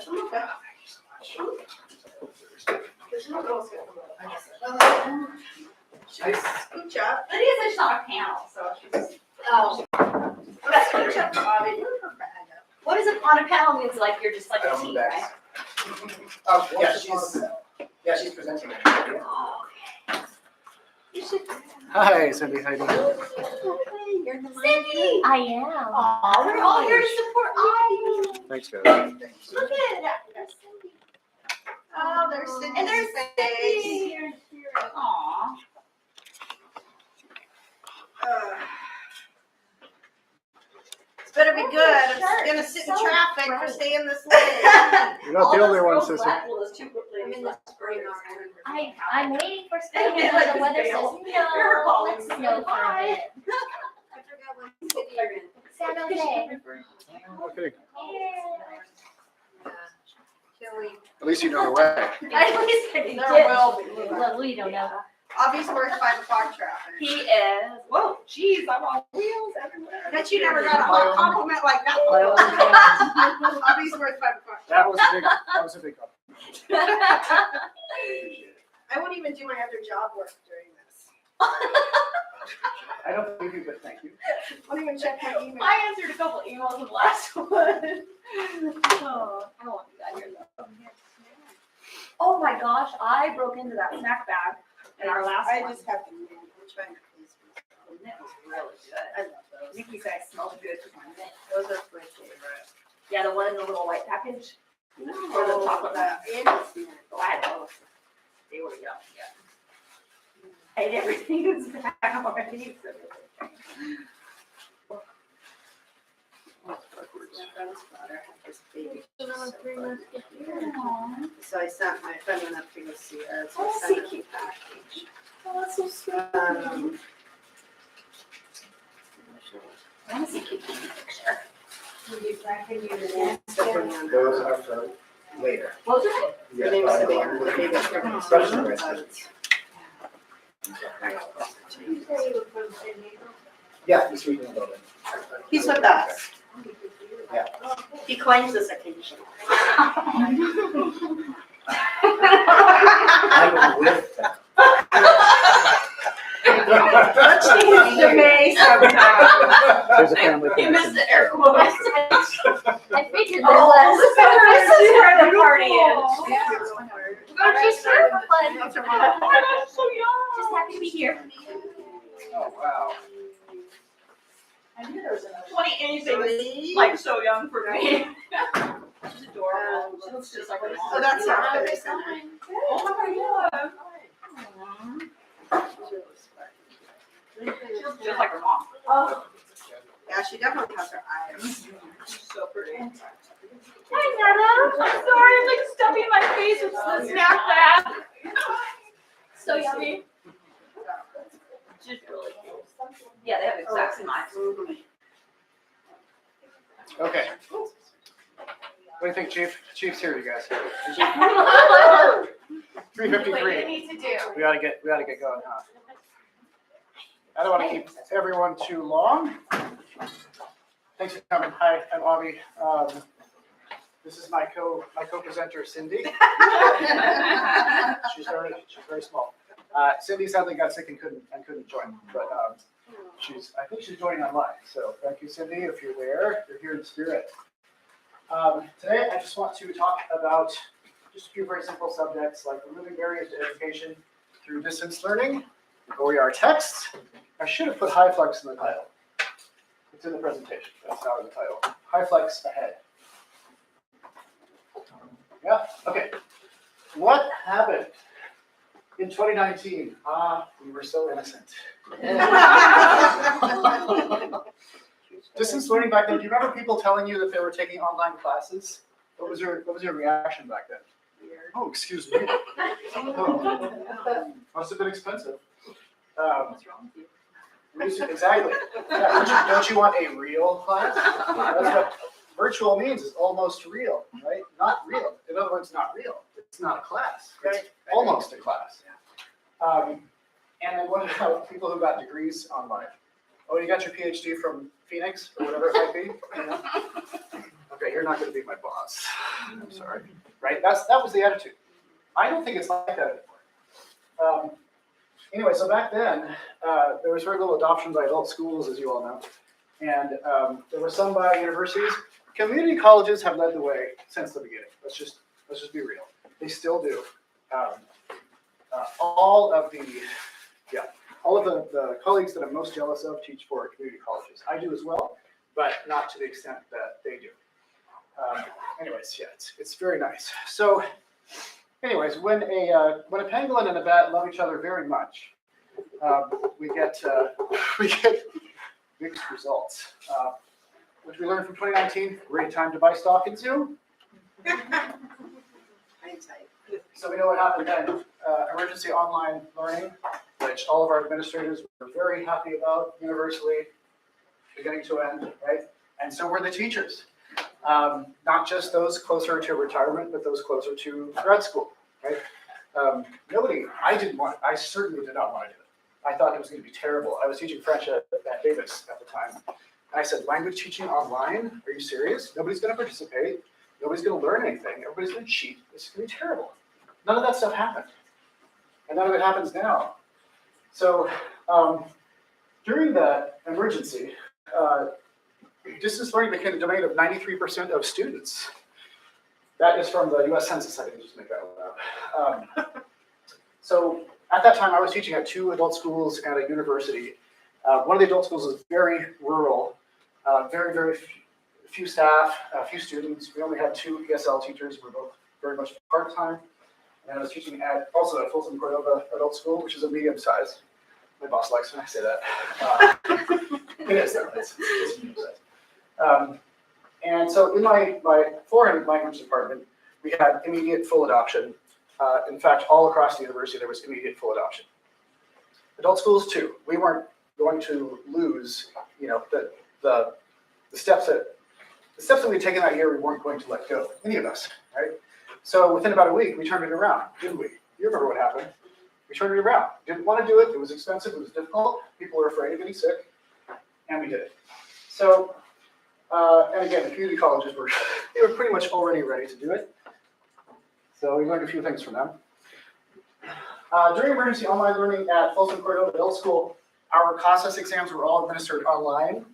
Touch them, okay. There's no girls here. Scooch up. Lydia's just on a panel, so she's. Oh. Scooch up, Bobby. Move her bag up. What is it on a panel means? Like you're just like a team, Bags. right? Oh, yeah, she's presenting it. Oh, okay. You should. Hi, Cindy. How you doing? You're the Cindy! I am. Aw, we're all here to support Ivy. Thanks, guys. Look at that. There's Cindy. Oh, there's Cindy. And there's Cindy. Aw. It's better be good. I'm gonna sit in traffic for staying this late. You're not the only one, sister. I'm in the spring already. I'm waiting for spring and the weather says no. Let's snow for a bit. I forgot what city you're in. San Jose. Okay. Can we? At least you know the way. At least I did. There will be. Well, we don't know. Obviously, we're 5 o'clock traffic. He is. Whoa, geez, I'm on wheels everywhere. Bet you never got a compliment like that. Obviously, we're 5 o'clock. That was a big compliment. I won't even do my other job work during this. I don't believe you, but thank you. I won't even check my email. I answered a couple emails in the last one. Oh, I don't want to do that here though. Oh my gosh, I broke into that snack bag in our last I one. just have to move. I'm trying to please The mint was really good. I love those. Nikki said it smelled good with my mint. Those are my favorite. Yeah, the one in the little white package. No, Or the chocolate Andy's mint. Oh, I had those. They were yummy. Yeah. I ate everything in this bag already. So I sent my friend up to go see her. So Oh, I sent her thank you. a package. Oh, that's so sweet. I want to see Kiki's picture. Those are for later. What was it? Her name is Savannah. The baby's from Especially the Wisconsin. Yeah, he's reading the building. He's with us. Yeah. He claims this occasionally. I'm with them. Let's change the May sometime. There's a family You missed connection. the air quotes. I figured there Oh, was. look at her. This is where the party is. Yeah. Go to surf fun. That's her Oh mom. my gosh, so young. Just happy to be here. Oh, wow. I knew there was another. 20 anything is Sweet. like so young for me. She's adorable. She looks just like her mom. Oh, that's her outfit I sent her. Oh my god. She's really smart. She looks just like her mom. Oh. Yeah, she definitely has her eyes. She's so pretty. Hi, Nana. I'm sorry, I'm like stuffing my face with the snack bag. So yummy. She's really cute. Yeah, they have the exact same eyes. Okay. What do you think, Chief? Chief's here, you guys. What do you 3:53. need to do? We gotta get going, huh? I don't want to keep everyone too long. Thanks for coming. Hi, I'm Avi. This is my co-presenter, Cindy. She's very small. Cindy sadly got sick and couldn't join, but I think she's joining online. So thank you, Cindy. If you're there, you're here in spirit. Today, I just want to talk about just a few very simple subjects like removing barriers to education through distance learning, OER text. I should have put HighFlex in the title. It's in the presentation. That's not in the title. HighFlex ahead. Yeah. Okay. What happened in 2019? We were so innocent. Distance learning back then. Do you remember people telling you that they were taking online classes? What was your reaction back then? Oh, excuse me. Oh, must have been expensive. What's wrong with you? Exactly. Yeah, don't you want a real class? That's what virtual means, is almost real, right? Not real. In other words, not real. It's not a class. It's almost a class. And then what about people who got degrees online? Oh, you got your PhD from Phoenix or whatever it might be? You know? okay, you're not going to be my boss. I'm sorry. Right? That was the attitude. I don't think it's like that anymore. Anyway, so back then, there was very little adoption by adult schools, as you all know. And there were some by universities. Community colleges have led the way since the beginning. Let's just be real. They still do. All of the colleagues that I'm most jealous of teach for community colleges. I do as well, but not to the extent that they do. Anyways, yeah, it's very nice. So, anyways, when a pangolin and a bat love each other very much, we get mixed results. Which we learned from 2019. Great time to buy stock in Zoom. So we know what happened then. Emergency online learning, which all of our administrators were very happy about universally, beginning to end, right? And so were the teachers. Not just those closer to retirement, but those closer to grad school, right? I certainly did not want to do it. I thought it was going to be terrible. I was teaching French at Davis at the time. And I said, language teaching online? Are you serious? Nobody's going to participate. Nobody's going to learn anything. Everybody's going to cheat. This is going to be terrible. None of that stuff happened. And none of it happens now. So during the emergency, distance learning became the domain of 93% of students. That is from the US Census, I didn't just make that one up. So at that time, I was teaching at 2 adult schools and a university. One of the adult schools was very rural, very few staff, few students. We only had 2 ESL teachers. We were both very much part-time. And I was teaching also at Folsom Cordova Adult School, which is a medium size. My boss likes when I say that. It is, though. It's medium size. And so in my foreign language department, we had immediate full adoption. In fact, all across the university, there was immediate full adoption. Adult schools, too. We weren't going to lose, the steps that we'd taken that year, we weren't going to let go, any of us, right? So within about a week, we turned it around, didn't we? You remember what happened. We turned it around. Didn't want to do it. It was expensive. It was difficult. People were afraid of getting sick, and we did it. So, and again, the community colleges were pretty much already ready to do it. So we learned a few things from them. During emergency online learning at Folsom Cordova Middle School, our CASAS exams were all administered online.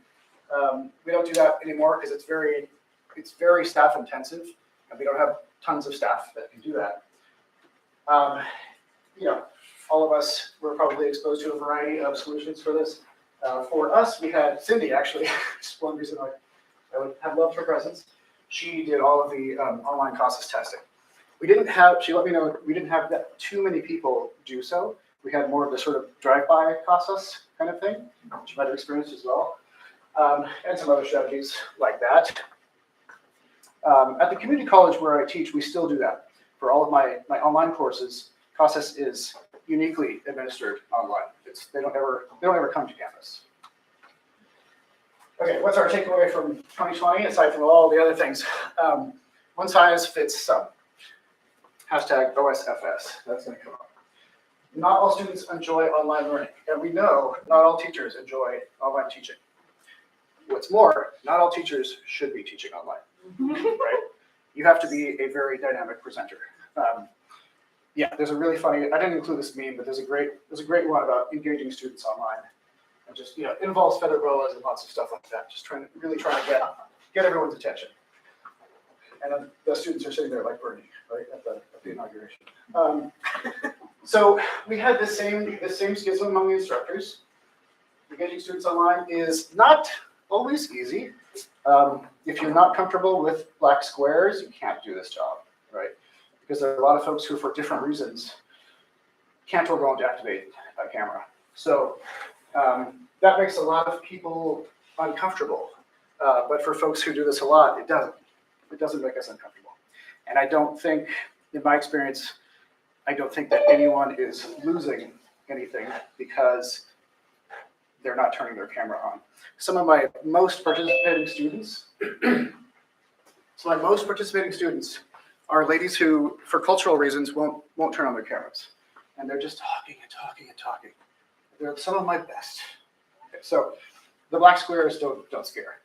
We don't do that anymore because it's very staff intensive, and we don't have tons of staff that can do that. All of us were probably exposed to a variety of solutions for this. For us, we had Cindy, actually. Just one reason I would have loved her presence. She did all of the online CASAS testing. She let me know we didn't have that too many people do so. We had more of the sort of drive-by CASAS kind of thing, which you might have experienced as well, and some other strategies like that. At the community college where I teach, we still do that. For all of my online courses, CASAS is uniquely administered online. They don't ever come to campus. Okay, what's our takeaway from 2020 aside from all the other things? One size fits some. Hashtag OSFS. That's going to come up. Not all students enjoy online learning, and we know not all teachers enjoy online teaching. What's more, not all teachers should be teaching online, right? You have to be a very dynamic presenter. There's a really funny, I didn't include this meme, but there's a great one about engaging students online. And just, it involves feather boas and lots of stuff like that. Just trying to get everyone's attention. And then the students are sitting there like Bernie, right, at the inauguration. So we had the same schism among the instructors. Engaging students online is not always easy. If you're not comfortable with black squares, you can't do this job, right? Because there are a lot of folks who, for different reasons, can't or won't activate a camera. So that makes a lot of people uncomfortable. But for folks who do this a lot, it doesn't. It doesn't make us uncomfortable. And I don't think, in my experience, that anyone is losing anything because they're not turning their camera on. Some of my most participating students are ladies who, for cultural reasons, won't turn on their cameras. And they're just talking and talking and talking. They're some of my best. Okay, so the black squares don't scare.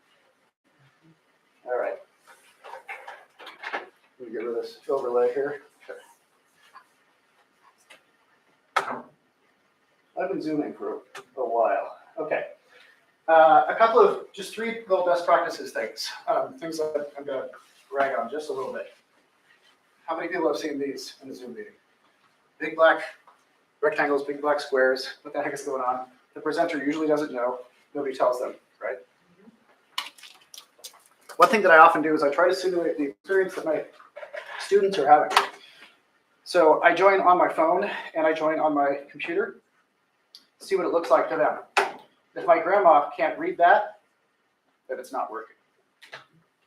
All right. Let me get rid of this overlay here. Okay. I've been zooming for a while. Okay. A couple of, just 3 little best practices things. Things that I'm going to rag on just a little bit. How many people have seen these in a Zoom meeting? Big black rectangles, big black squares. What the heck is going on? The presenter usually doesn't know. Nobody tells them, right? One thing that I often do is I try to simulate the experience that my students are having. So I join on my phone and I join on my computer, see what it looks like to them. If my grandma can't read that, then it's not working.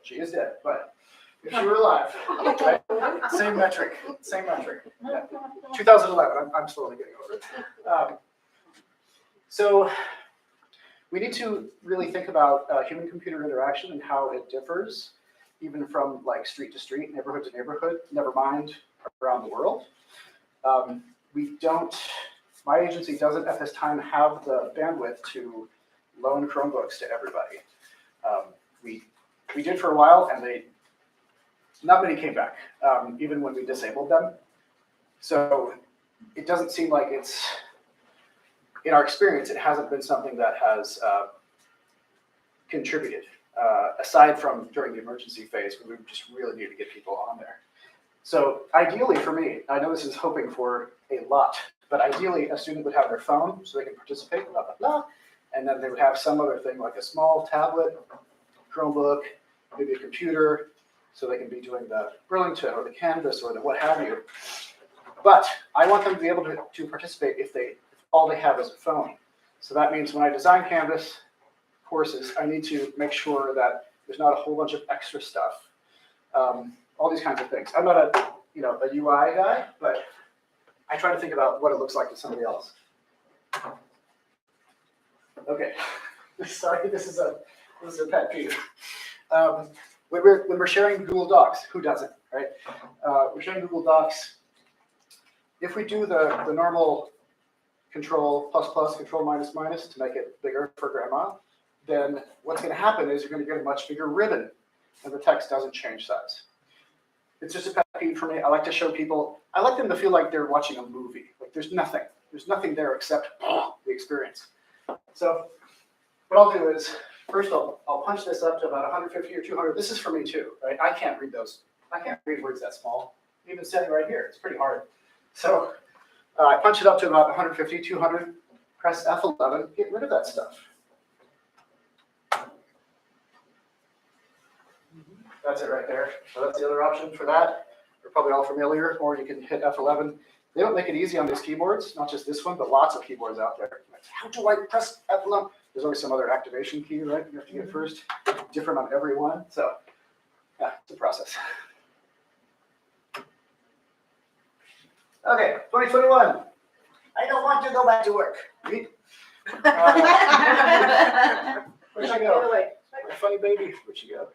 She is dead, but if she were alive, right? Same metric. Yeah. 2011, I'm slowly getting over it. So we need to really think about human-computer interaction and how it differs, even from like street to street, neighborhood to neighborhood, never mind around the world. My agency doesn't at this time have the bandwidth to loan Chromebooks to everybody. We did for a while, and not many came back, even when we disabled them. So it doesn't seem like it's, in our experience, it hasn't been something that has contributed, aside from during the emergency phase when we just really need to get people on there. So ideally for me, I know this is hoping for a lot, but ideally a student would have their phone so they can participate, blah, blah, blah, and then they would have some other thing like a small tablet, Chromebook, maybe a computer, so they can be doing the Burlington or the Canvas or the what have you. But I want them to be able to participate if all they have is a phone. So that means when I design Canvas courses, I need to make sure that there's not a whole bunch of extra stuff. All these kinds of things. I'm not a UI guy, but I try to think about what it looks like to somebody else. Okay, sorry, this is a pet peeve. When we're sharing Google Docs, who doesn't, right? We're sharing Google Docs. If we do the normal control ++, control -- to make it bigger for grandma, then what's going to happen is you're going to get a much bigger ribbon, and the text doesn't change size. It's just a pet peeve for me. I like to show people, I like them to feel like they're watching a movie. Like there's nothing there except the experience. So what I'll do is, first I'll punch this up to about 150 or 200. This is for me too, right? I can't read those. I can't read words that small. Even sitting right here, it's pretty hard. So I punch it up to about 150, 200, press F11, get rid of that stuff. That's it right there. So that's the other option for that. You're probably all familiar, or you can hit F11. They don't make it easy on these keyboards, not just this one, but lots of keyboards out there. How do I press F11? There's always some other activation key, right? You have to get first. Different on every one. So yeah, it's a process. Okay, 2021. I don't want to go back to work. Where'd she go? My funny baby. Where'd she go?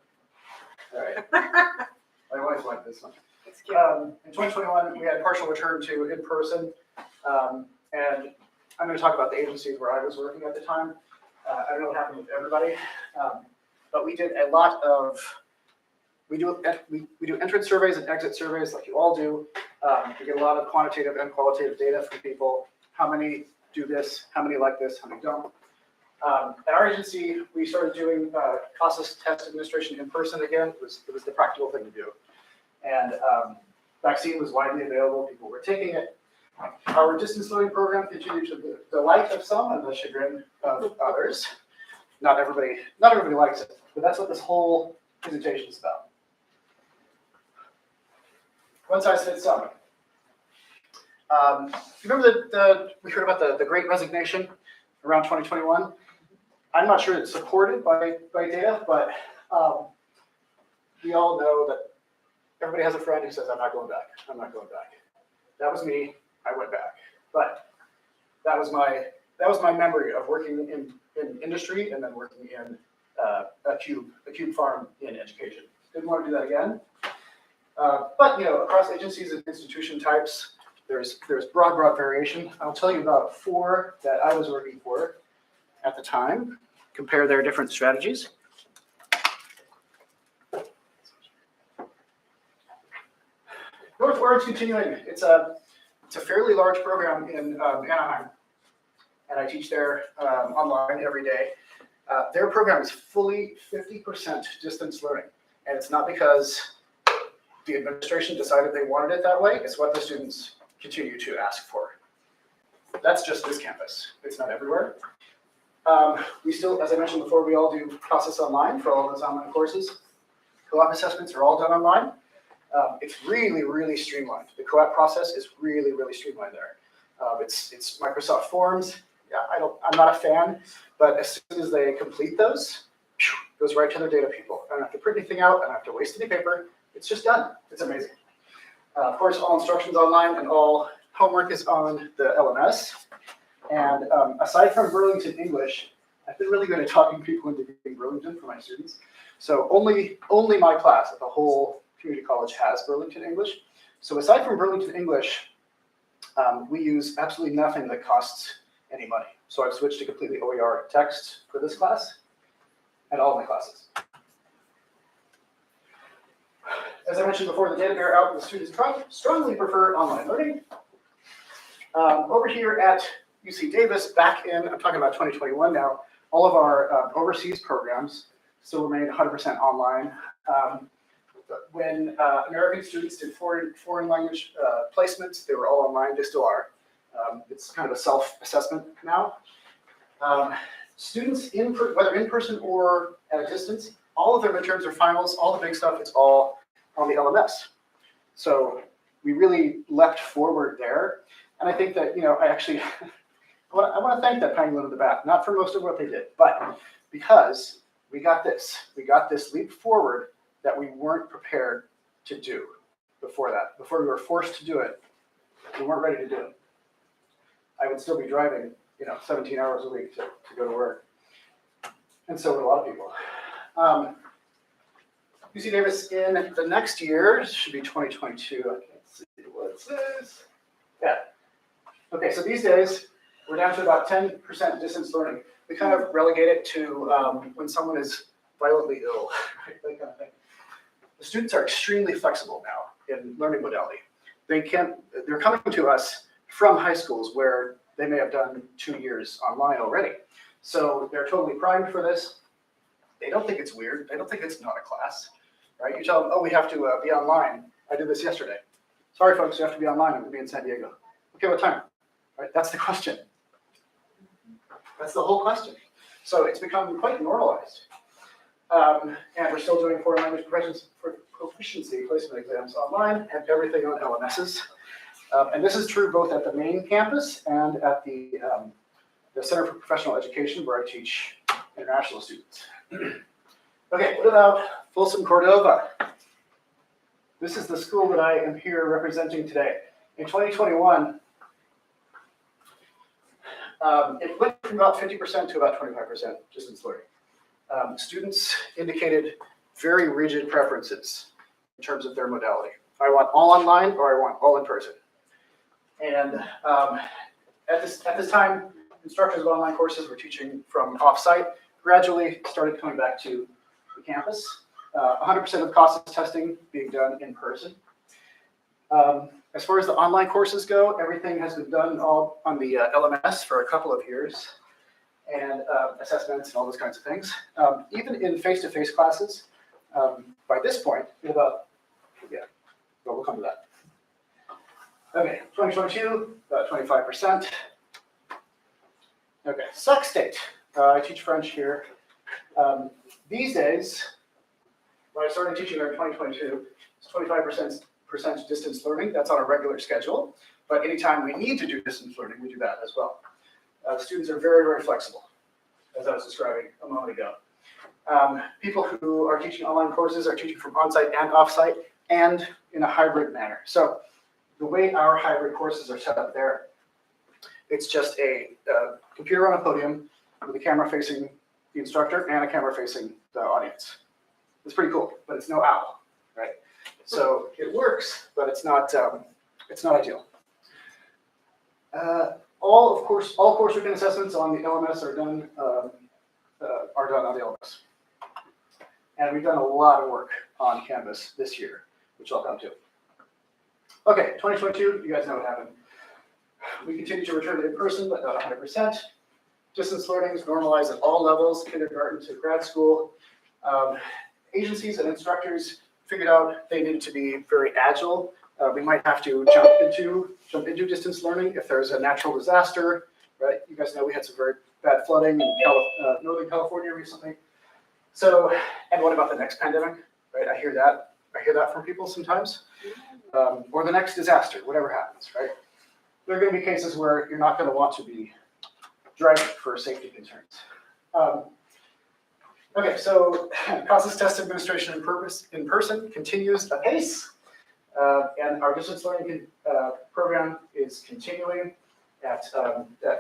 All right. My wife liked this one. In 2021, we had partial return to in-person, and I'm going to talk about the agencies where I was working at the time. I don't know what happened with everybody, but we did a lot of, we do entrance surveys and exit surveys like you all do. We get a lot of quantitative and qualitative data from people. How many do this? How many like this? How many don't? At our agency, we started doing process test administration in person again. It was the practical thing to do. And vaccine was widely available. People were taking it. Our distance learning program continued to the delight of some and the chagrin of others. Not everybody likes it, but that's what this whole presentation is about. One size fits some. You remember we heard about the Great Resignation around 2021? I'm not sure it's supported by data, but we all know that everybody has a friend who says, I'm not going back. I'm not going back. That was me. I went back. But that was my memory of working in industry and then working in a cube farm in education. Didn't want to do that again. But across agencies and institution types, there's broad variation. I'll tell you about 4 that I was working for at the time, compare their different strategies. North Orange Continuing. It's a fairly large program in Anaheim, and I teach there online every day. Their program is fully 50% distance learning, and it's not because the administration decided they wanted it that way. It's what the students continue to ask for. That's just this campus. It's not everywhere. We still, as I mentioned before, we all do process online for all those online courses. Co-op assessments are all done online. It's really, really streamlined. The co-op process is really, really streamlined there. It's Microsoft Forms. Yeah, I'm not a fan, but as soon as they complete those, it goes right to their data people. I don't have to print anything out. I don't have to waste any paper. It's just done. It's amazing. Of course, all instruction's online and all homework is on the LMS. And aside from Burlington English, I've been really good at talking people into being Burlington for my students. So only my class at the whole community college has Burlington English. So aside from Burlington English, we use absolutely nothing that costs any money. So I've switched to completely OER text for this class and all my classes. As I mentioned before, the data bear out, the students strongly prefer online learning. Over here at UC Davis, back in, I'm talking about 2021 now, all of our overseas programs still remain 100% online. When American students did foreign language placements, they were all online, they still are. It's kind of a self-assessment now. Students, whether in person or at a distance, all of their midterms or finals, all the big stuff, it's all on the LMS. So we really leapt forward there. And I think that, I actually, I want to thank that Pangolin in the back, not for most of what they did, but because we got this leap forward that we weren't prepared to do before that. Before we were forced to do it, we weren't ready to do it. I would still be driving, 17 hours a week to go to work. And so would a lot of people. UC Davis in the next year, should be 2022. I can't see what it says. Yeah. Okay, so these days, we're down to about 10% distance learning. We kind of relegate it to when someone is violently ill, right? That kind of thing. The students are extremely flexible now in learning modality. They're coming to us from high schools where they may have done 2 years online already. So they're totally primed for this. They don't think it's weird. They don't think it's not a class, right? You tell them, oh, we have to be online. I did this yesterday. Sorry, folks, you have to be online. I'm going to be in San Diego. Okay, what time? Right? That's the question. That's the whole question. So it's become quite normalized. And we're still doing foreign language proficiency placement exams online and everything on LMSs. And this is true both at the main campus and at the Center for Professional Education, where I teach international students. Okay, what about Folsom Cordova? This is the school that I am here representing today. In 2021, it went from about 50% to about 25% distance learning. Students indicated very rigid preferences in terms of their modality. I want all online or I want all in person. And at this time, instructors of online courses were teaching from off-site, gradually started coming back to the campus. 100% of CASAS testing being done in person. As far as the online courses go, everything has been done all on the LMS for a couple of years, and assessments and all those kinds of things. Even in face-to-face classes, by this point, well, we'll come to that. Okay, 2022, about 25%. Okay, Sac State. I teach French here. These days, when I started teaching there in 2022, it's 25% distance learning. That's on a regular schedule. But anytime we need to do distance learning, we do that as well. Students are very, very flexible, as I was describing a moment ago. People who are teaching online courses are teaching from on-site and off-site and in a hybrid manner. So the way our hybrid courses are set up there, it's just a computer on a podium with a camera facing the instructor and a camera facing the audience. It's pretty cool, but it's no owl, right? So it works, but it's not ideal. All course written assessments on the LMS are done on the LMS. And we've done a lot of work on Canvas this year, which I'll come to. Okay, 2022, you guys know what happened. We continue to return to in-person, but not 100%. Distance learning is normalized at all levels, kindergarten to grad school. Agencies and instructors figured out they needed to be very agile. We might have to jump into distance learning if there's a natural disaster, right? You guys know we had some very bad flooding in Northern California recently. So, and what about the next pandemic, right? I hear that from people sometimes. Or the next disaster, whatever happens, right? There are going to be cases where you're not going to want to be dragged for safety concerns. Okay, so process test administration in person continues apace, and our distance learning program is continuing at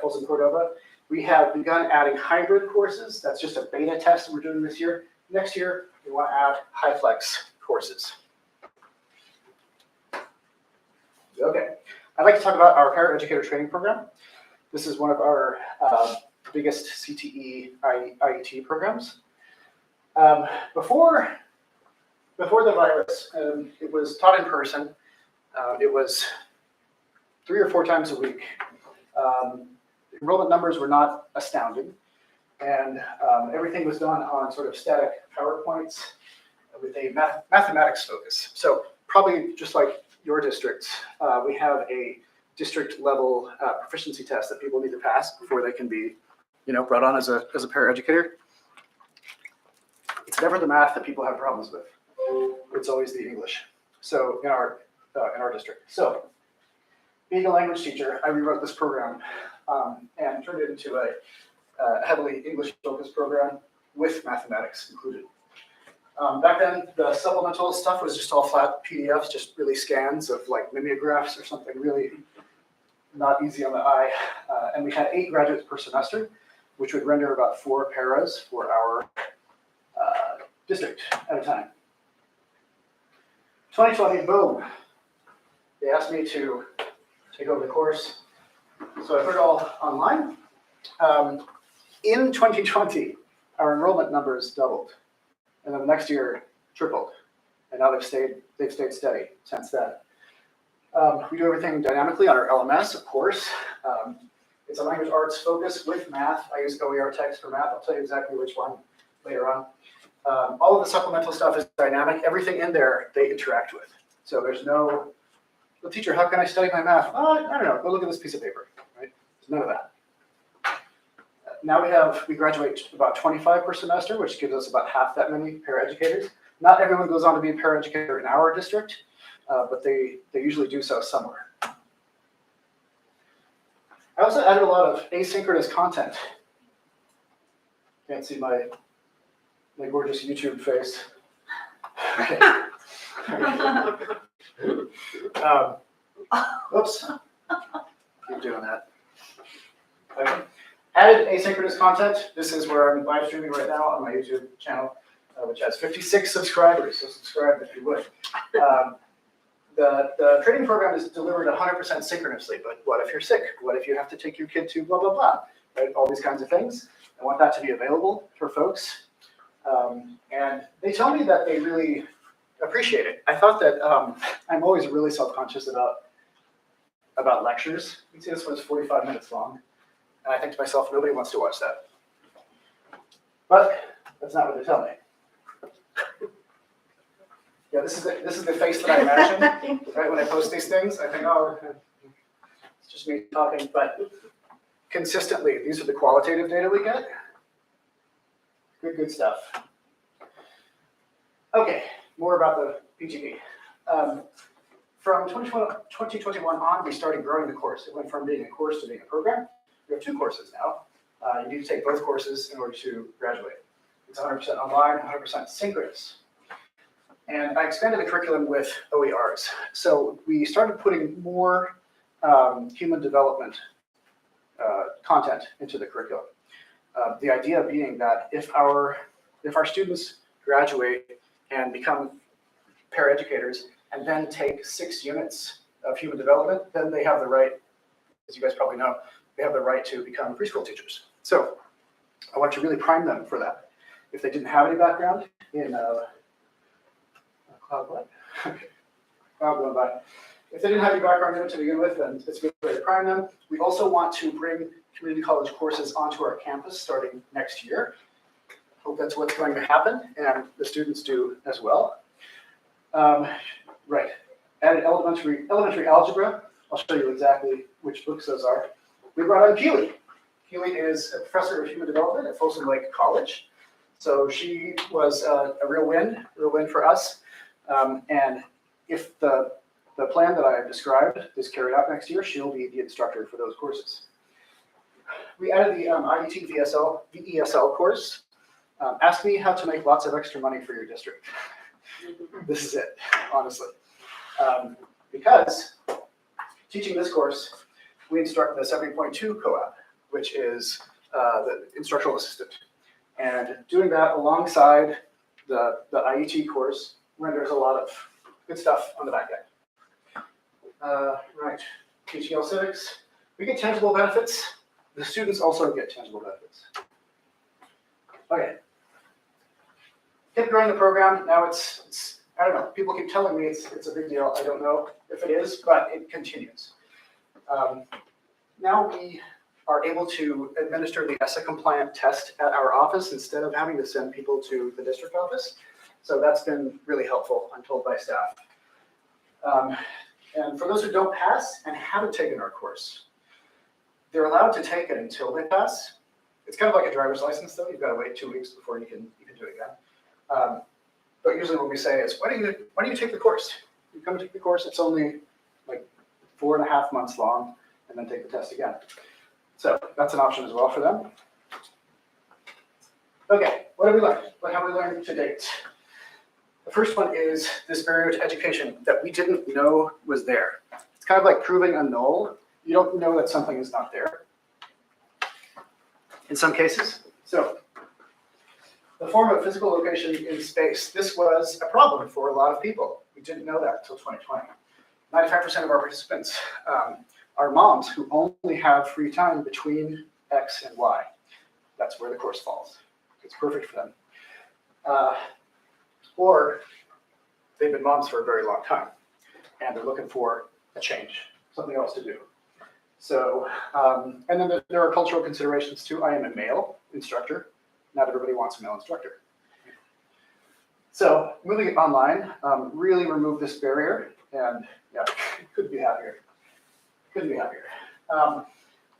Folsom Cordova. We have begun adding hybrid courses. That's just a beta test that we're doing this year. Next year, we want to add high-flex courses. Okay, I'd like to talk about our paraeducator training program. This is one of our biggest CTE IET programs. Before the virus, it was taught in person. It was 3 or 4 times a week. Enrollment numbers were not astounding, and everything was done on sort of static PowerPoints with a mathematics focus. So probably just like your districts, we have a district level proficiency test that people need to pass before they can be, brought on as a paraeducator. It's never the math that people have problems with. It's always the English. So in our district. So being a language teacher, I rewrote this program and turned it into a heavily English-focused program with mathematics included. Back then, the supplemental stuff was just all flat PDFs, just really scans of like mimeographs or something really not easy on the eye. And we had 8 graduates per semester, which would render about 4 paras for our district at a time. 2020, boom. They asked me to take over the course. So I put it all online. In 2020, our enrollment numbers doubled. And then the next year, tripled. And now they've stayed steady since then. We do everything dynamically on our LMS, of course. It's a language arts focus with math. I use OER text for math. I'll tell you exactly which one later on. All of the supplemental stuff is dynamic. Everything in there, they interact with. So there's no, well, teacher, how can I study my math? I don't know. Go look at this piece of paper, right? There's none of that. Now we graduate about 25 per semester, which gives us about half that many paraeducators. Not everyone goes on to be a paraeducator in our district, but they usually do so somewhere. I also added a lot of asynchronous content. Can't see my gorgeous YouTube face. Okay. Oops. Keep doing that. Okay. Added asynchronous content. This is where I'm live streaming right now on my YouTube channel, which has 56 subscribers. So subscribe if you would. The training program is delivered 100% synchronously, but what if you're sick? What if you have to take your kid to blah, blah, blah, right? All these kinds of things. I want that to be available for folks. And they tell me that they really appreciate it. I thought that I'm always really self-conscious about lectures. You can see this one's 45 minutes long. And I think to myself, nobody wants to watch that. But that's not what they tell me. Yeah, this is the face that I imagine, right? When I post these things, I think, oh, it's just me talking. But consistently, these are the qualitative data we get. Good stuff. Okay, more about the PGP. From 2021 on, we started growing the course. It went from being a course to being a program. We have 2 courses now. You need to take both courses in order to graduate. It's 100% online, 100% synchronous. And I expanded the curriculum with OERs. So we started putting more human development content into the curriculum. The idea being that if our students graduate and become paraeducators and then take 6 units of human development, then they have the right, as you guys probably know, they have the right to become preschool teachers. So I want to really prime them for that. If they didn't have any background in cloud what? Okay. Cloud going by. if they didn't have your background in it to begin with, then it's a good way to prime them. We also want to bring community college courses onto our campus starting next year. Hope that's what's going to happen, and the students do as well. Right, added elementary algebra. I'll show you exactly which books those are. We brought on Keely. Keely is a professor of human development at Folsom Lake College. So she was a real win for us. And if the plan that I have described is carried out next year, she'll be the instructor for those courses. We added the IET VESL course. Ask me how to make lots of extra money for your district. This is it, honestly. Because teaching this course, we instruct the 70.2 co-op, which is the instructional assistant. And doing that alongside the IET course renders a lot of good stuff on the back end. Right, TDLS civics. We get tangible benefits. The students also get tangible benefits. Okay. Keep growing the program. Now it's I don't know. People keep telling me it's a big deal. I don't know if it is, but it continues. Now we are able to administer the ESSA compliant test at our office instead of having to send people to the district office. So that's been really helpful, I'm told by staff. And for those who don't pass and haven't taken our course, they're allowed to take it until they pass. It's kind of like a driver's license, though. You've got to wait 2 weeks before you can do it again. But usually what we say is, why do you take the course? You come take the course. It's only like 4.5 months long, and then take the test again. So that's an option as well for them. Okay, what have we learned? What have we learned to date? The first one is this barrier to education that we didn't know was there. It's kind of like proving a null. You don't know that something is not there in some cases. So the form of physical location in space, this was a problem for a lot of people. We didn't know that until 2020. 95% of our participants are moms who only have free time between X and Y. That's where the course falls. It's perfect for them. Or they've been moms for a very long time and they're looking for a change, something else to do. So, and then there are cultural considerations too. I am a male instructor. Not everybody wants a male instructor. So moving it online really removed this barrier, and yeah, couldn't be happier. Couldn't be happier. I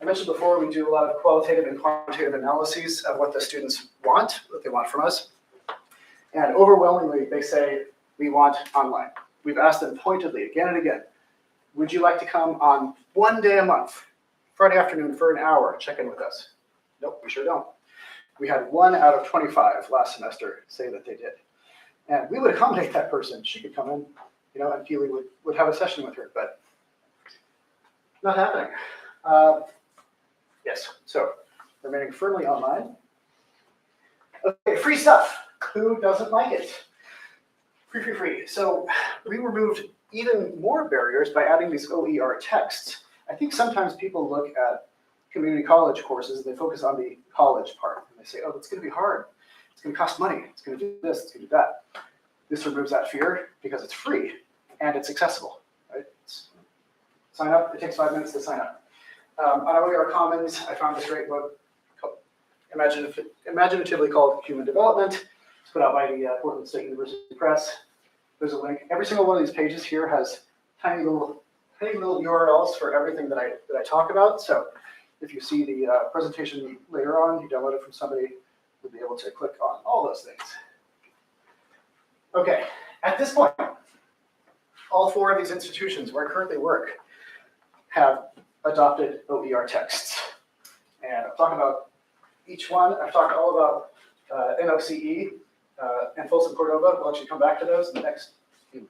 mentioned before we do a lot of qualitative and quantitative analyses of what the students want, what they want from us. And overwhelmingly, they say, we want online. We've asked them pointedly again and again, would you like to come on 1 day a month, Friday afternoon for an hour, check in with us? Nope, we sure don't. We had 1 out of 25 last semester say that they did. And we would accommodate that person. She could come in, and Keely would have a session with her, but not happening. Yes, so remaining firmly online. Okay, free stuff. Who doesn't like it? Free. So we removed even more barriers by adding these OER texts. I think sometimes people look at community college courses and they focus on the college part. And they say, oh, it's going to be hard. It's going to cost money. It's going to do this. It's going to do that. This removes that fear because it's free and it's accessible. Right? Sign up. It takes 5 minutes to sign up. On OER Commons, I found this great book imaginatively called Human Development. It's put out by the Portland State University Press. There's a link. Every single one of these pages here has tiny little URLs for everything that I talk about. So if you see the presentation later on, you download it from somebody, you'll be able to click on all those things. Okay, at this point, all 4 of these institutions where I currently work have adopted OER texts. And I'll talk about each one. I've talked all about NOCE and Folsom Cordova. We'll actually come back to those in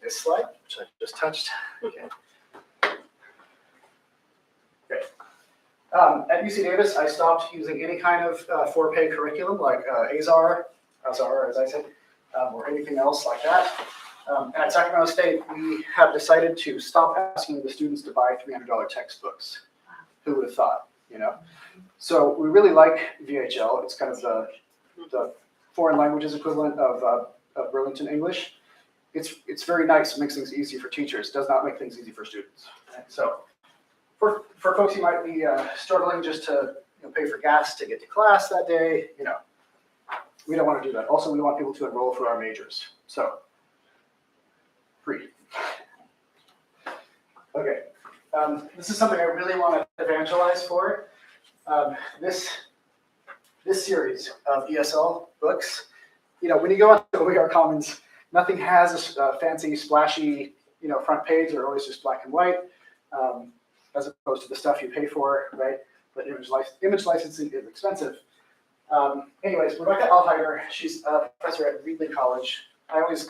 this slide, which I just touched. Okay. Great. At UC Davis, I stopped using any kind of for-pay curriculum like Azar, as I said, or anything else like that. And at Sacramento State, we have decided to stop asking the students to buy $300 textbooks. Who would have thought, So we really like VHL. It's kind of the foreign languages equivalent of Burlington English. it's very nice. It makes things easy for teachers. It does not make things easy for students. Right? So for folks who might be struggling just to pay for gas to get to class that day, we don't want to do that. Also, we want people to enroll for our majors. So free. Okay. This is something I really want to evangelize for. This series of ESL books, when you go on to OER Commons, nothing has a fancy, splashy, front page. They're always just black and white, as opposed to the stuff you pay for, right? But image licensing is expensive. Anyways, Rebecca Alheider, she's a professor at Reedley College. I always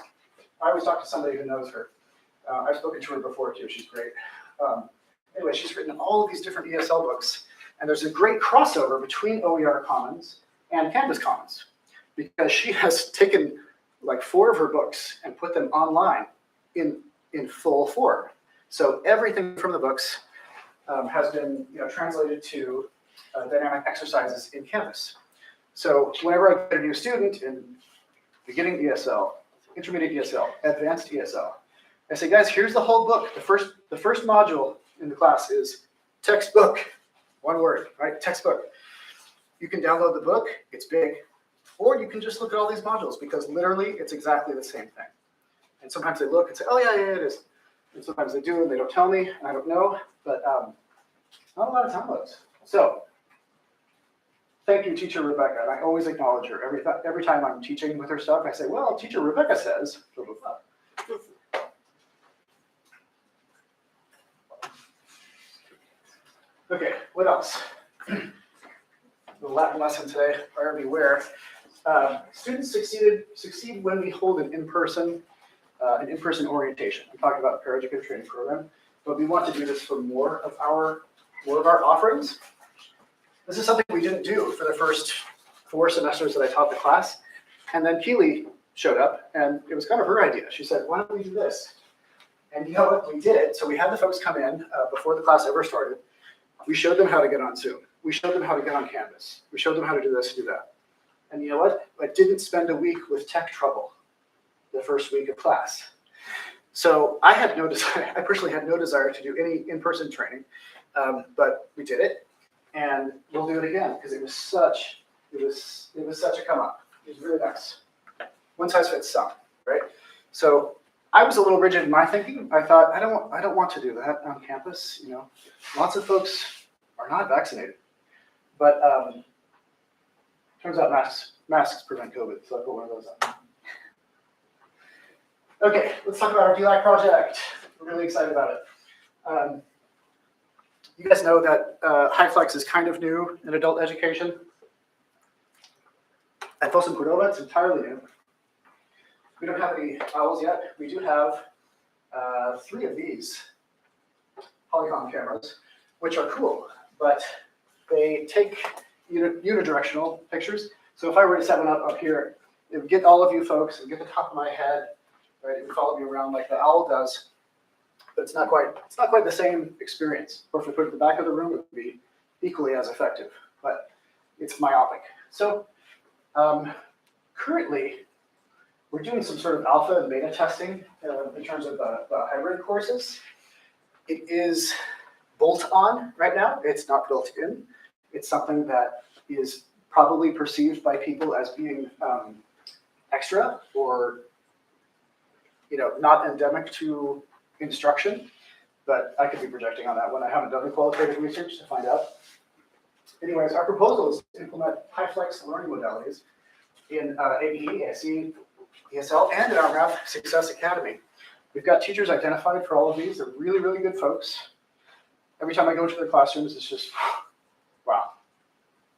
talk to somebody who knows her. I've spoken to her before too. She's great. Anyway, she's written all of these different ESL books, and there's a great crossover between OER Commons and Canvas Commons, because she has taken like 4 of her books and put them online in full form. So everything from the books has been translated to dynamic exercises in Canvas. So whenever I get a new student in beginning ESL, intermediate ESL, advanced ESL, I say, guys, here's the whole book. The first module in the class is textbook. One word, right? Textbook. You can download the book. It's big. Or you can just look at all these modules, because literally it's exactly the same thing. And sometimes they look and say, oh, yeah, it is. And sometimes they do and they don't tell me, and I don't know. But not a lot of downloads. So thank you, Teacher Rebecca. And I always acknowledge her. Every time I'm teaching with her stuff, I say, well, Teacher Rebecca says, blah, blah, blah. Okay, what else? The Latin lesson today, buyer beware. Students succeed when we hold an in-person orientation. I'm talking about the paraeducative training program, but we want to do this for more of our offerings. This is something we didn't do for the first 4 semesters that I taught the class, and then Keely showed up, and it was kind of her idea. She said, why don't we do this? And you know what? We did it. So we had the folks come in before the class ever started. We showed them how to get on Zoom. We showed them how to get on Canvas. We showed them how to do this, do that. And you know what? I didn't spend a week with tech trouble the first week of class. So I personally had no desire to do any in-person training, but we did it, and we'll do it again, because it was such a come up. It was really nice. One size fits some, right? So I was a little rigid in my thinking. I thought, I don't want to do that on campus. Lots of folks are not vaccinated, but turns out masks prevent COVID, so I put one of those on. Okay, let's talk about our DLAC project. We're really excited about it. You guys know that HyFlex is kind of new in adult education. At Folsom Cordova, it's entirely new. We don't have any owls yet. We do have 3 of these Polycom cameras, which are cool, but they take unidirectional pictures. So if I were to set one up here, it would get all of you folks and get the top of my head, right? It would follow me around like the owl does, but it's not quite the same experience. Or if we put it at the back of the room, it would be equally as effective, but it's myopic. So currently, we're doing some sort of alpha and beta testing in terms of the hybrid courses. It is bolt-on right now. It's not built in. It's something that is probably perceived by people as being extra or not endemic to instruction. But I could be projecting on that one. I haven't done the qualitative research to find out. Anyways, our proposal is to implement HyFlex learning modalities in ABE, ASE, ESL, and in our Math Success Academy. We've got teachers identified for all of these. They're really, really good folks. Every time I go into their classrooms, it's just, wow,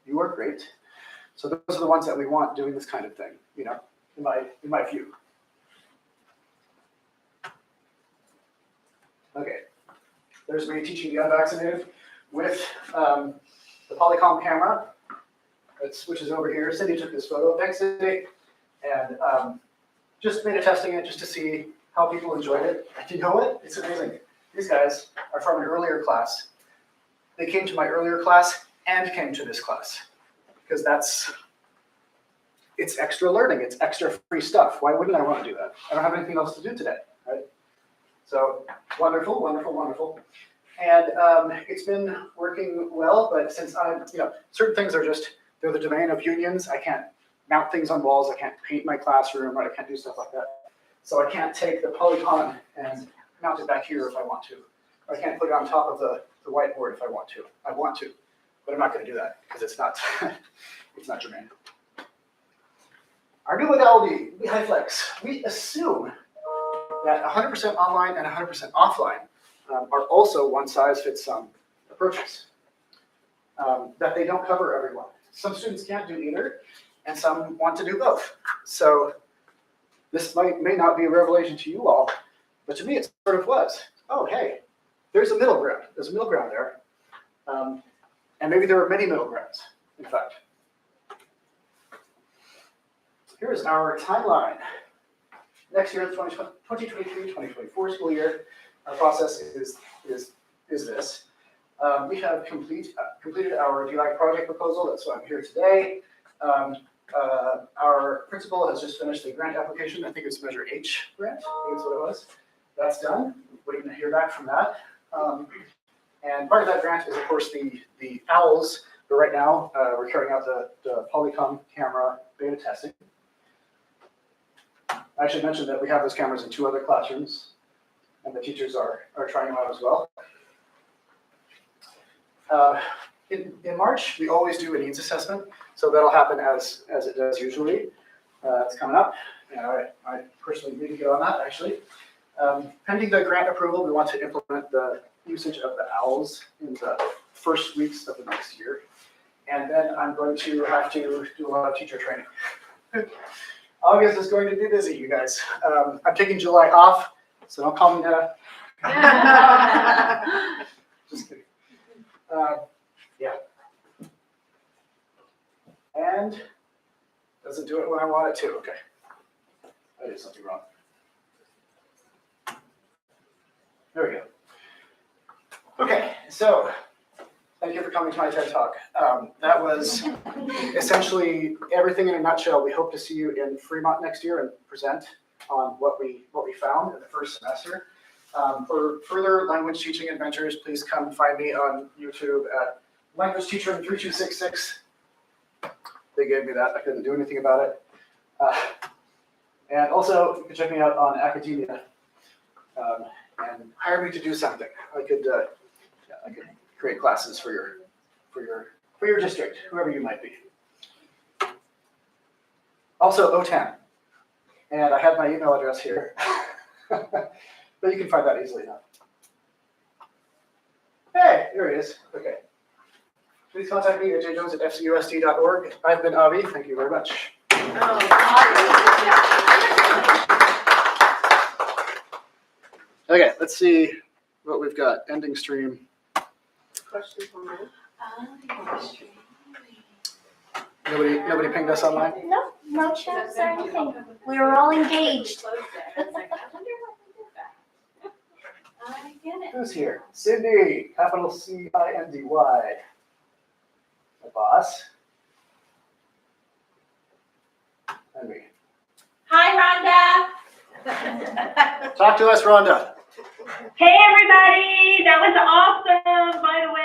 you are great. So those are the ones that we want doing this kind of thing, in my view. Okay, there's me teaching the unvaccinated with the Polycom camera, which is over here. Cindy took this photo. Thanks, Cindy. And just beta testing it just to see how people enjoyed it. And you know what? It's amazing. These guys are from an earlier class. They came to my earlier class and came to this class because that's it's extra learning, it's extra free stuff. Why wouldn't I want to do that? I don't have anything else to do today, right? So wonderful, wonderful, wonderful. And it's been working well, but since I'm, certain things are just, they're the domain of unions. I can't mount things on walls. I can't paint my classroom, right? I can't do stuff like that. So I can't take the polygon and mount it back here if I want to. Or I can't put it on top of the whiteboard if I want to. I want to, but I'm not going to do that because it's not, it's not germane. Our new modality, HiFlex, we assume that 100% online and 100% offline are also one-size-fits-some approaches, that they don't cover everyone. Some students can't do either, and some want to do both. So this may not be a revelation to you all, but to me it sort of was. Oh, hey, there's a middle ground. There's a middle ground there. And maybe there are many middle grounds, in fact. Here's our timeline. Next year, the 2023-2024 school year, our process is this. We have completed our DLAG project proposal. That's why I'm here today. Our principal has just finished the grant application. I think it's Measure H grant. I think that's what it was. That's done. We're waiting to hear back from that. And part of that grant is, of course, the OWLs. But right now, we're carrying out the Polycom camera beta testing. I should mention that we have those cameras in 2 other classrooms, and the teachers are trying them out as well. In March, we always do a needs assessment, so that'll happen as it does usually. It's coming up, and I personally need to get on that, actually. Pending the grant approval, we want to implement the usage of the OWLs in the first weeks of the next year. And then I'm going to have to do a lot of teacher training. August is going to be busy, you guys. I'm taking July off, so don't call me that. Just kidding. Yeah. And doesn't do it when I want it to. Okay. I did something wrong. There we go. Okay, so thank you for coming to my TED Talk. That was essentially everything in a nutshell. We hope to see you in Fremont next year and present on what we found in the first semester. For further language teaching adventures, please come find me on YouTube at Language Teacher 3266. They gave me that. I couldn't do anything about it. And also, you can check me out on academia and hire me to do something. I could create classes for your district, whoever you might be. Also, OTAN. And I have my email address here. But you can find that easily enough. Hey, there it is. Okay. Please contact me at jjones@fcust.org. I've been Avi. Thank you very much. Okay, let's see what we've got. Ending stream. Question for me. Nobody pinged us online? No chats or anything. We were all engaged. I get it. Who's here? Cindy, capital C-I-N-D-Y. The boss. And me. Hi, Rhonda. Talk to us, Rhonda. Hey everybody, that was awesome, by the way.